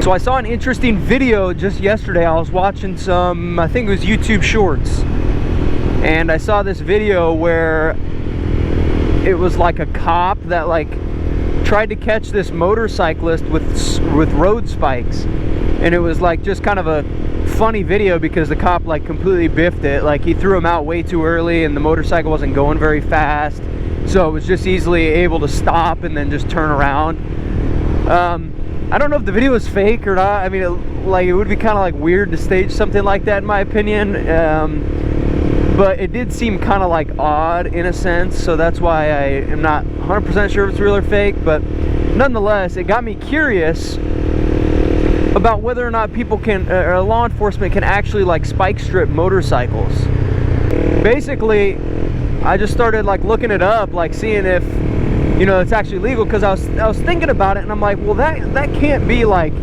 So I saw an interesting video just yesterday. I was watching some, I think it was YouTube Shorts, and I saw this video where it was like a cop that like tried to catch this motorcyclist with road spikes, and it was like just kind of a funny video because the cop like completely biffed it. Like he threw him out way too early and the motorcycle wasn't going very fast, so it was just easily able to stop and then just turn around. I don't know if the video is fake or not. I mean, it would be kind of like weird to stage something like that in my opinion, but it did seem kind of like odd in a sense, so that's why I am not 100% sure if it's real or fake. But nonetheless, it got me curious about whether or not people can, or law enforcement can actually like spike strip motorcycles. Basically, I just started like looking it up, like seeing if, you know, it's actually legal, because I was thinking about it and I'm like, well, that can't be like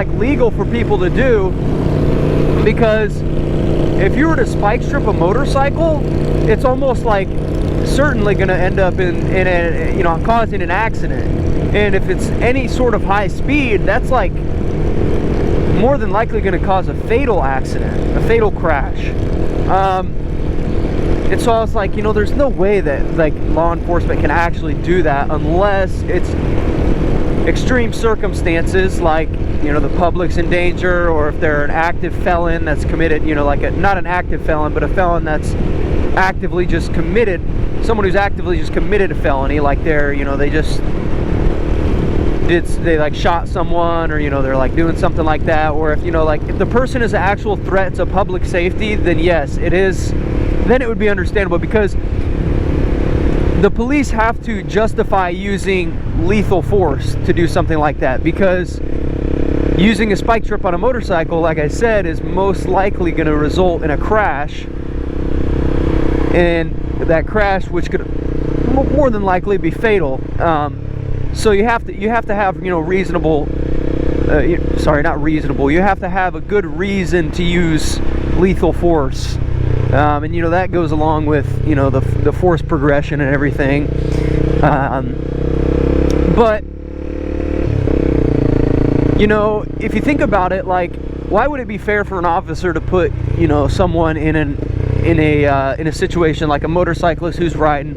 legal for people to do, because if you were to spike strip a motorcycle, it's almost like certainly going to end up in a, you know, causing an accident. And if it's any sort of high speed, that's like more than likely going to cause a fatal accident, a fatal crash. And so I was like, you know, there's no way that like law enforcement can actually do that unless it's extreme circumstances, like, you know, the public's in danger, or if they're an active felon that's committed, you know, like not an active felon, but a felon that's actively just committed, someone who's actively just committed a felony, like they're, you know, they like shot someone, or, you know, they're like doing something like that. Or if, you know, like if the person is an actual threat to public safety, then yes, it is, then it would be understandable, because the police have to justify using lethal force to do something like that, because using a spike strip on a motorcycle, like I said, is most likely going to result in a crash, and that crash, which could more than likely be fatal. So you have to have, you know, reasonable, sorry, not reasonable, you have to have a good reason to use lethal force. And, you know, that goes along with, you know, the force progression and everything. But, you know, if you think about it, like, why would it be fair for an officer to put, you know, someone in a situation like a motorcyclist who's riding,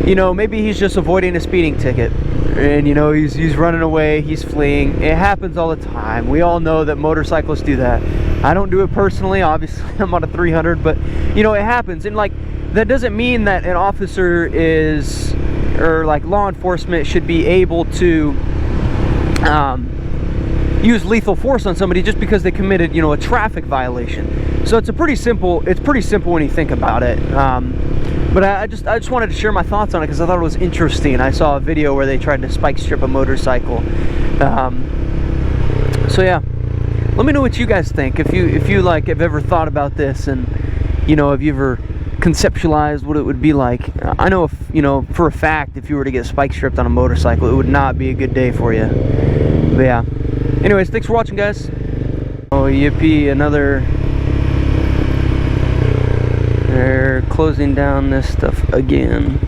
you know, maybe he's just avoiding a speeding ticket, and, you know, he's running away, he's fleeing. It happens all the time. We all know that motorcyclists do that. I don't do it personally, obviously. I'm on a 300, but, you know, it happens. And like, that doesn't mean that an officer is, or like law enforcement should be able to use lethal force on somebody just because they committed, you know, a traffic violation. So it's pretty simple when you think about it. But I just wanted to share my thoughts on it because I thought it was interesting. I saw a video where they tried to spike strip a motorcycle. So yeah, let me know what you guys think. If you like have ever thought about this, and, you know, have you ever conceptualized what it would be like. I know, if you know for a fact, if you were to get spike stripped on a motorcycle, it would not be a good day for you. But yeah, anyways, thanks for watching, guys. Oh yippee, another, they're closing down this stuff again.